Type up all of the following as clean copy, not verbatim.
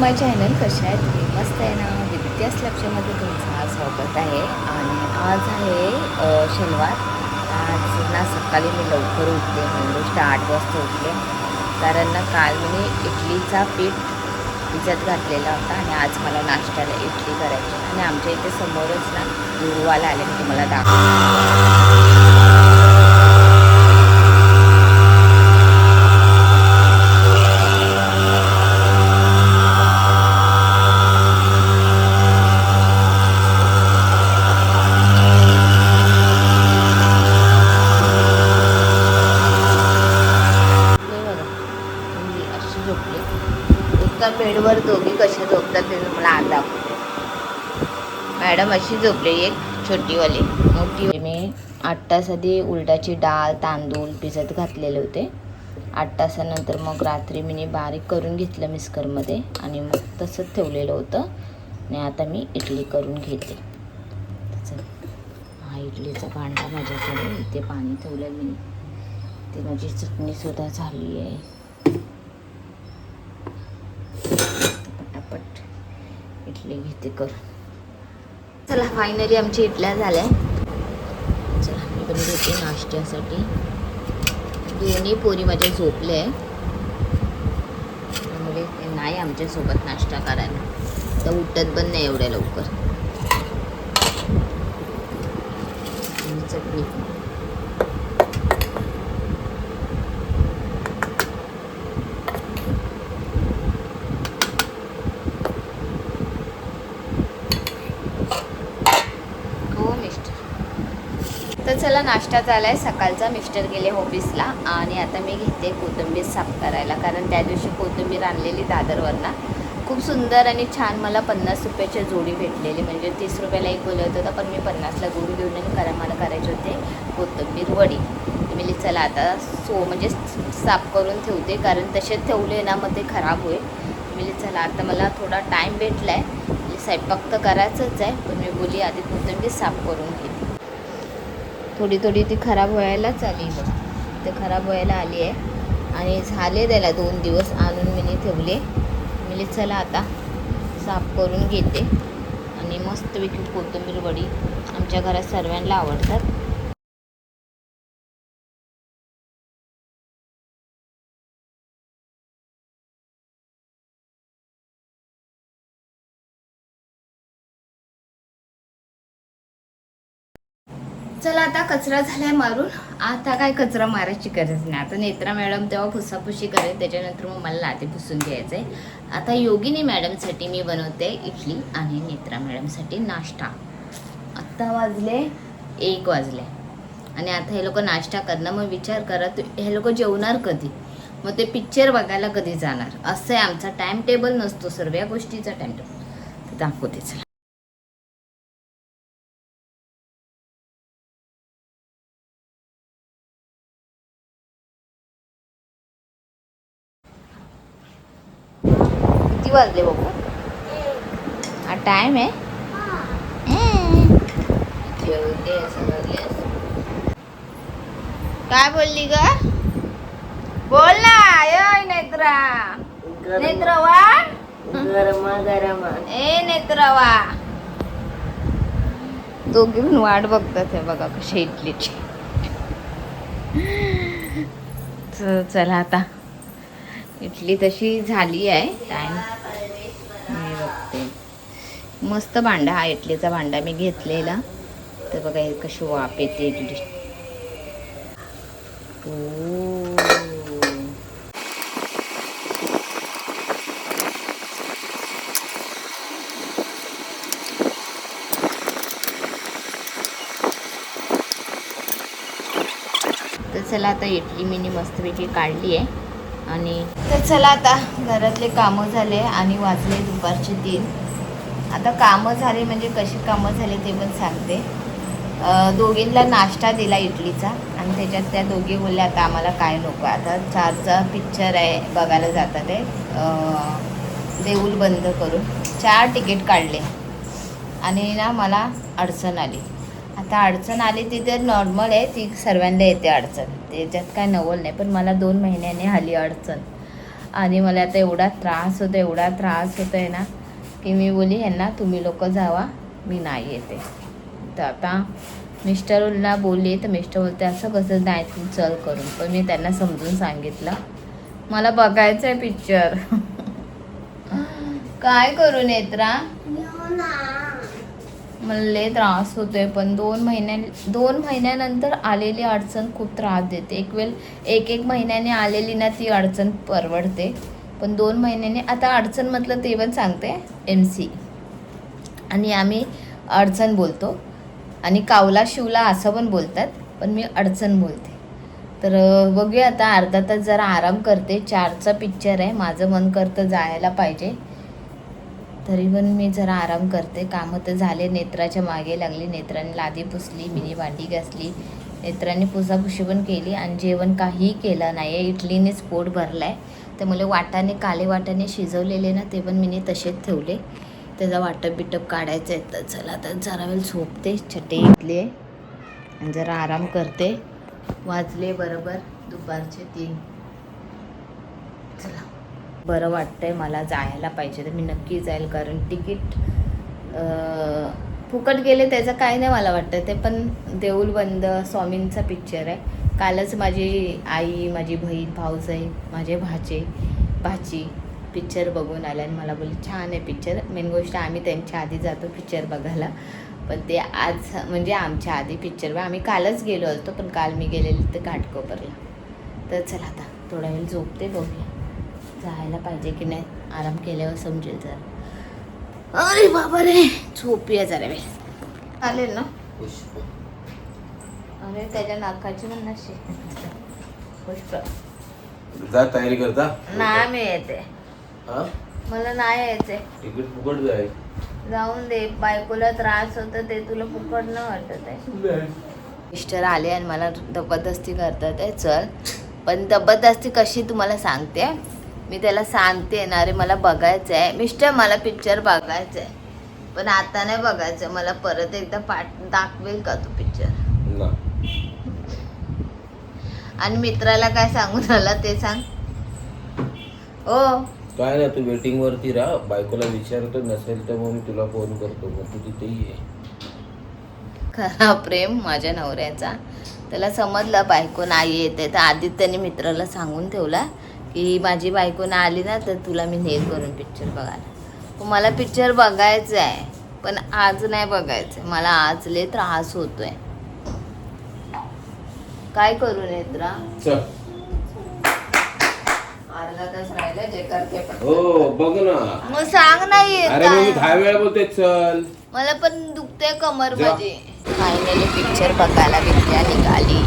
माय channel. कशा आहेत तुम्ही? मस्त आहे ना. विद्यास लक्षामध्ये तुमचं आज स्वागत आहे. आणि आज आहे शनिवार. आज ना सकाळी मी लवकर उठले, म्हणजे 8 वाजता उठले, कारण ना काल मी इडलीचा पीठ भिजत घातलेला होता आणि आज मला नाश्त्याला इडली करायची. आणि आमच्या इथे समोरच ना गुरुवाला आले, मी तुम्हाला दाखवते. बेडवर दोघी कशा झोपतात ते मला आज दाखवते. मॅडम अशी झोपली, एक छोटीवाली. मोठी मी 8 तास आधी उडदाची डाळ तांदूळ भिजत घातलेले होते. 8 तासानंतर मग रात्री मी बारीक करून घेतलं मिक्सरमध्ये आणि मग तसंच ठेवलेलं होतं. आणि आता मी इडली करून घेते. हा इडलीचा भांडा माझ्याकडे, इथे पाणी ठेवलं मी. ते माझी चटणीसुद्धा झाली आहे. पटापट इडली घेते करून. चला फायनली आमची इडल्या झाल्या. चला मी पण घेते नाश्त्यासाठी. दोन्ही पोरी माझ्या झोपले आहे, त्यामुळे ते नाही आमच्यासोबत नाश्ता करायला, तर उठत पण नाही एवढ्या लवकर. चटणी तर चला नाश्ता झाला आहे सकाळचा. मिस्टर गेले ऑफिसला आणि आता मी घेते कोथिंबीर साफ करायला, कारण त्या दिवशी कोथिंबीर आणलेली दादरवरनं खूप सुंदर आणि छान. मला 50 रुपयाच्या जोडी भेटलेली, म्हणजे 30 रुपयाला एक बोलत होता, पण मी 50ला जोडी घेऊन आणि मला करायचे होते कोथिंबीर वडी. मी चला आता म्हणजे साफ करून ठेवते, कारण तसेच ठेवले ना मग ते खराब होईल. मी चला आता मला थोडा टाईम भेटला आहे, स्वयंपाक तर करायचंच आहे, पण मी बोली आधी कोथिंबीर साफ करून घेते. थोडी थोडी ती खराब व्हायलाच आली बघ, ते खराब व्हायला आली आहे. आणि झाले त्याला 2 दिवस आणून मी ठेवले. मी चला आता साफ करून घेते आणि मस्तपैकी कोथिंबीर वडी आमच्या घरात सर्वांना आवडतात. चला आता कचरा झालाय मारून. आता काय कचरा मारायची गरज नाही. आता नेत्रा मॅडम तेव्हा पुसापुशी करेल, त्याच्यानंतर मग मला लाते पुसून घ्यायचं आहे. आता योगिनी मॅडमसाठी मी बनवते इडली आणि नेत्रा मॅडमसाठी नाश्ता. आत्ता वाजले 1 वाजले आणि आता हे लोक नाश्ता करणं. मग विचार करा हे लोक जेवणार कधी, मग ते पिक्चर बघायला कधी जाणार. असं आहे आमचा टाइम टेबल नसतो, सर्व गोष्टीचा टाइम टेबल दाखवते. चला किती वाजले बघू. हा टाइम आहे. जेवते काय बोलली ग? बोल ना. नेत्रा नेत्रवा गरमा गरमा नेत्रवा. दोघी पण वाट बघतात. हे बघा कशी इडलीची. चला आता इडली तशी झाली आहे. टाइम मी बघते. मस्त भांडा हा इडलीचा भांडा मी घेतलेला. तर बघा हे कशी वाफ येते इडली. तर चला आता इडली मी मस्तपैकी काढली आहे. आणि तर चला आता घरातले कामं झाले आणि वाजले दुपारचे 3. आता कामं झाले म्हणजे कशी कामं झाले ते पण सांगते. दोघींना नाश्ता दिला इडलीचा आणि त्याच्यात त्या दोघी बोलल्या आता आम्हाला काय नको. आता 4चा पिक्चर आहे, बघायला जातात आहे. देऊळ बंद करून 4 तिकीट काढले आणि ना मला अडचण आली. आता अडचण आली ती तर नॉर्मल आहे, ती सर्वांना येते अडचण, त्याच्यात काय नवल नाही. पण मला 2 महिन्याने आली अडचण. आणि मला आता एवढा त्रास होतो आहे ना की मी बोली ह्यांना तुम्ही लोक जावा, मी नाही येते. तर आता मिस्टरला बोलली तर मिस्टर बोलते असं कसं नाही तू चल करून. पण मी त्यांना समजून सांगितलं मला बघायचं आहे पिक्चर. काय करू नेत्रा, मला लय त्रास होतोय. पण 2 महिन्यानंतर आलेली अडचण खूप त्रास देते. एक महिन्याने आलेली ना ती अडचण परवडते, पण 2 महिन्याने आता अडचण म्हटलं ते पण सांगते MC, आणि आम्ही अडचण बोलतो आणि कावला शिवला असं पण बोलतात, पण मी अडचण बोलते. तर बघूया आता अर्धा तास जरा आराम करते. 4चा पिक्चर आहे, माझं मन करतं जायला पाहिजे, तरी पण मी जरा आराम करते. कामं तर झाले, नेत्राच्या मागे लागली, नेत्राने लादी पुसली, मिनी भांडी घासली, नेत्राने पुसापुशी पण केली आणि जेवण काहीही केलं नाही आहे. इडलीनेच पोट भरलं आहे. तर मला काले वाटाणे शिजवलेले ना ते पण मी तसेच ठेवले, त्याचा वाटप बिटप काढायचं आहे. तर चला तर जरा वेळ झोपते, चटे घेतले आणि जरा आराम करते. वाजले बरोबर दुपारचे 3. चला बरं वाटतंय, मला जायला पाहिजे तर मी नक्की जाईल, कारण तिकीट फुकट गेले त्याचं काय नाही मला वाटतं. ते पण देऊळबंद स्वामींचा पिक्चर आहे. कालच माझी आई, माझी बहीण, भाऊजाई, माझे भाची पिक्चर बघून आल्या आणि मला बोलले छान आहे पिक्चर. मेन गोष्ट आम्ही त्यांच्या आधी जातो पिक्चर बघायला, पण ते आज म्हणजे आमच्या आधी पिक्चर आम्ही कालच गेलो होतो, पण काल मी गेलेली तर घाटकोपरला. तर चला आता थोडा वेळ झोपते, बघूया जायला पाहिजे की नाही, आराम केल्यावर समजेल जरा. अरे बाबा रे, झोपूया जरा वेळ. चालेल ना? अरे त्याच्या नाकाची पण नशी पुष्प जा तयारी करता. नाही मी येते, मला नाही यायचंय. तिकीट फुकट जाईल. जाऊन दे, बायकोला त्रास होतं ते तुला फुकट न वाटत आहे. मिस्टर आले आणि मला जबरदस्ती करतात आहे चल, पण जबरदस्ती कशी तुम्हाला सांगते. मी त्याला सांगते ना रे मला बघायचं आहे मिस्टर, मला पिक्चर बघायचं आहे, पण आता नाही बघायचं मला, परत एकदा दाखवेल का तू पिक्चर. आणि मित्राला काय सांगून आला ते सांग. हो काय ना, तू वेटिंग वरती राहा, बायकोला विचारतो, नसेल तर मग मी तुला फोन करतो, मग तू तिथेही ये. खरा प्रेम माझ्या नवऱ्याचा, त्याला समजलं बायको नाही येते, तर आधीच त्याने मित्राला सांगून ठेवला की माझी बायको नाही आली ना तर तुला मी नेल करून पिक्चर बघायला. मला पिक्चर बघायचं आहे, पण आज नाही बघायचं, मला आज लय त्रास होतोय. काय करू नेत्रा, अर्धा तास राहिला जे करते. हो बघ ना, मग सांग नाही. अरे मी 10 वेळा बोलते चल. मला पण दुखते कमर माझी. फायनली पिक्चर बघायला विद्या निघाली.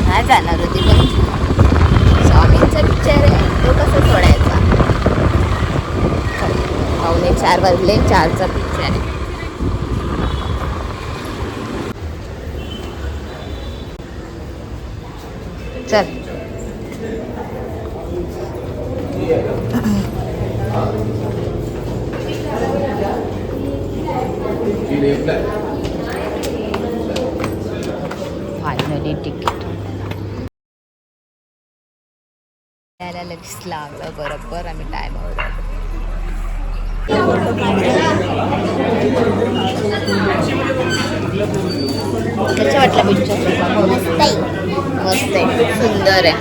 नाही जाणार होती पण स्वामींचा पिक्चर आहे, तो कसं सोडायचा. 4:45 वाजले, 4चा पिक्चर आहे. चल फायनली तिकीट यायला लगेच लागलं बरोबर. आम्ही टायमावर आलो. कसं वाटलं पिक्चर? मस्त आहे, सुंदर आहे.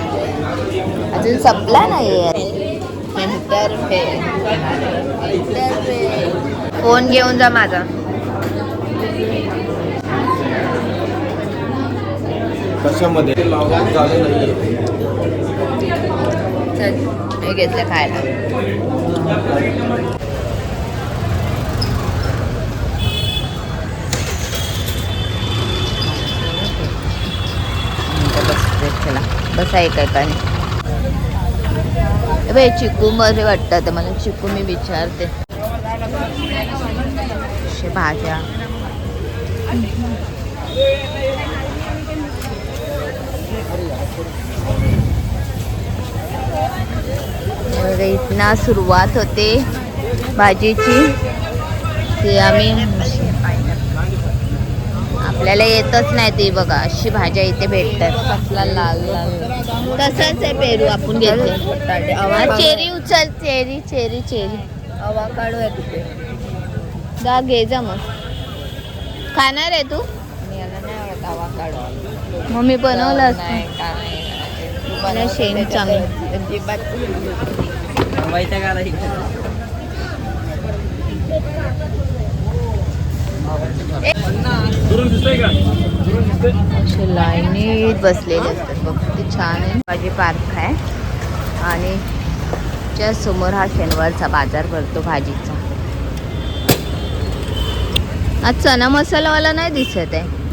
अजून संपला नाही. फोन घेऊन जा माझा. कशामध्ये लॉग आउट झालं नाहीये. चल मी घेतलं खायला. चला बसा एकाने. बाई चिकू मध्ये वाटतं, मला चिकू मी विचारते. भाज्या इथना सुरुवात होते भाजीची. ते आम्ही आपल्याला येतच नाही ते बघा, अशी भाज्या इथे भेटतात. कसला लाल लाल तसंच आहे पेरू आपण घेतले. चेरी उचल, चेरी चेरी चेरी अवाकाडो आहे तिथे. जा घे जा मग. खाणार आहे तू? मला नाही आवडत अवाकाडो. मम्मी बनवलं असतं. नाही का नाही. मला शेंग चांगली. अजिबात वैताग आला इकडे. असे लाईनीत बसलेले असतात बघ. किती छान आहे. माझी पार्क आहे आणि च्या समोर हा शनिवारचा बाजार भरतो भाजीचा. आज चना मसालावाला नाही दिसत आहे.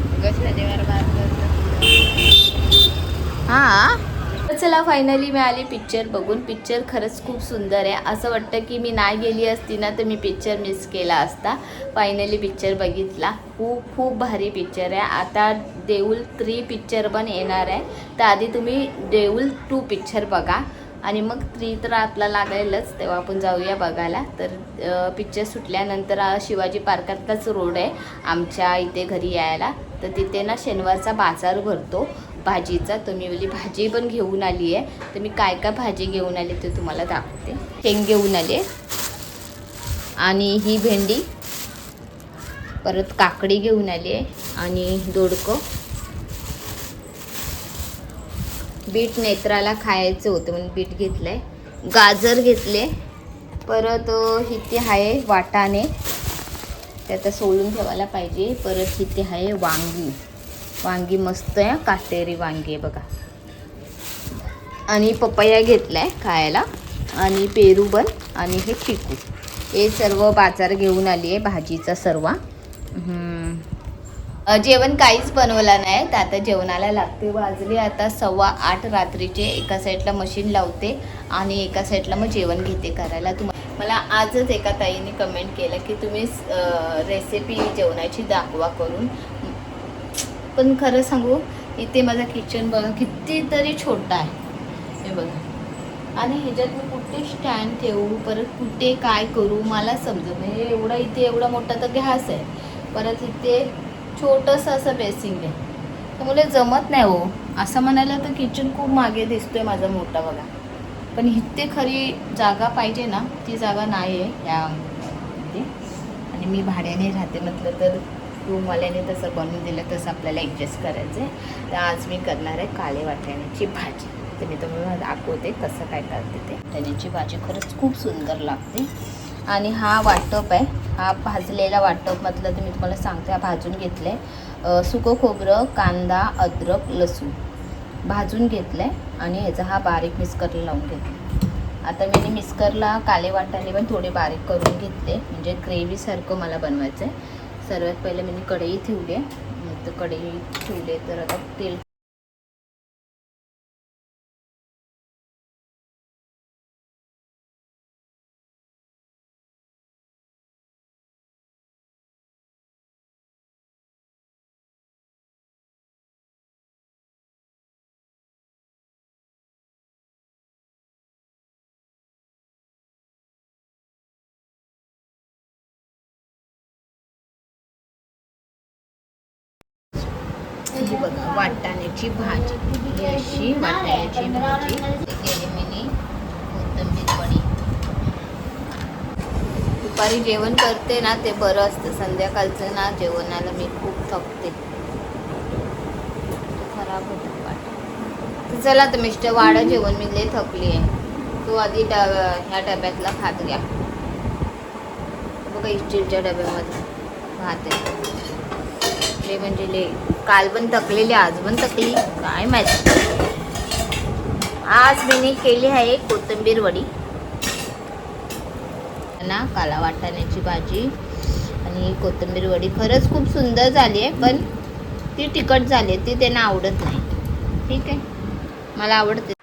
हा चला फायनली मी आली पिक्चर बघून. पिक्चर खरंच खूप सुंदर आहे. असं वाटतं की मी नाही गेली असती ना तर मी पिक्चर मिस केला असता. फायनली पिक्चर बघितला. खूप खूप भारी पिक्चर आहे. आता देऊळ 3 पिक्चर पण येणार आहे. तर आधी तुम्ही देऊळ 2 पिक्चर बघा आणि मग 3 तर आपला लागेलच, तेव्हा आपण जाऊया बघायला. तर पिक्चर सुटल्यानंतर शिवाजी पार्कातलाच रोड आहे आमच्या इथे घरी यायला. तर तिथे ना शनिवारचा बाजार भरतो भाजीचा. तर मी वाली भाजी पण घेऊन आली आहे. तर मी काय काय भाजी घेऊन आली ते तुम्हाला दाखवते. शेंग घेऊन आले आणि ही भेंडी, परत काकडी घेऊन आली आहे आणि दोडकं. बीट नेत्राला खायचं होतं म्हणून बीट घेतलं आहे. गाजर घेतले. परत इथे आहे वाटाणे, ते आता सोलून ठेवायला पाहिजे. परत इथे आहे वांगी. वांगी मस्त आहे, काटेरी वांगी आहे बघा. आणि पपया घेतला आहे खायला आणि पेरू पण आणि हे चिकू. हे सर्व बाजार घेऊन आली आहे भाजीचा सर्व. जेवण काहीच बनवलं नाही तर आता जेवणाला लागते. वाजले आता 7:15 रात्रीचे. एका साईडला मशीन लावते आणि एका साईडला मग जेवण घेते करायला. मला आजच एका ताईने कमेंट केलं की तुम्ही रेसिपी जेवणाची दाखवा करून. पण खरं सांगू, इथे माझा किचन बघा कितीतरी छोटा आहे हे बघा. आणि ह्याच्यात मी कुठे स्टँड ठेवू, परत कुठे काय करू मला समजत नाही. एवढा इथे एवढा मोठा तर गॅस आहे, परत इथे छोटंसं असं बेसिंग आहे. त्यामुळे जमत नाही हो. असं म्हणायला तर किचन खूप मागे दिसतोय माझा मोठा बघा. पण इथे खरी जागा पाहिजे ना, ती जागा नाही आहे यामध्ये. आणि मी भाड्याने राहते म्हटलं तर रूमवाल्याने तसं बनवून दिलं तसं आपल्याला ॲडजस्ट करायचं आहे. तर आज मी करणार आहे काळे वाटाण्याची भाजी. तर मी तुम्हाला दाखवते कसं काय करते ते. वाटाण्याची भाजी खरंच खूप सुंदर लागते. आणि हा वाटप आहे, हा भाजलेला वाटप म्हटलं तर मी तुम्हाला सांगते. हा भाजून घेतलं आहे. सुकं खोबरं, कांदा, अद्रक, लसूण भाजून घेतलं आहे आणि ह्याचा हा बारीक मिक्सरला लावून घेतला. आता मी मिक्सरला काळे वाटाणे पण थोडे बारीक करून घेतले, म्हणजे ग्रेव्हीसारखं मला बनवायचं आहे. सर्वात पहिले मी कढई ठेवली आहे. तर कढई ठेवले तर आता तेल ही बघा वाटाण्याची भाजी. ही अशी वाटाण्याची भाजी केली मी. कोथिंबीर वडी. दुपारी जेवण करते ना ते बरं असतं. संध्याकाळचं ना जेवणाला मी खूप थकते, खराब होतं वाट. तर चला तर मिस्टर वाढा जेवण, मी लय थकली आहे. तो आधी ह्या डब्यातला भात घ्या बघा. स्टीलच्या डब्यामध्ये भात आहे. ले म्हणजे ले काल पण थकलेली, आज पण थकली, काय माहिती. आज मी केली आहे कोथिंबीर वडी ना. काला वाटाण्याची भाजी आणि कोथिंबीर वडी खरंच खूप सुंदर झाली आहे. पण ती तिखट झाली, ती त्यांना आवडत नाही. ठीक आहे, मला आवडते.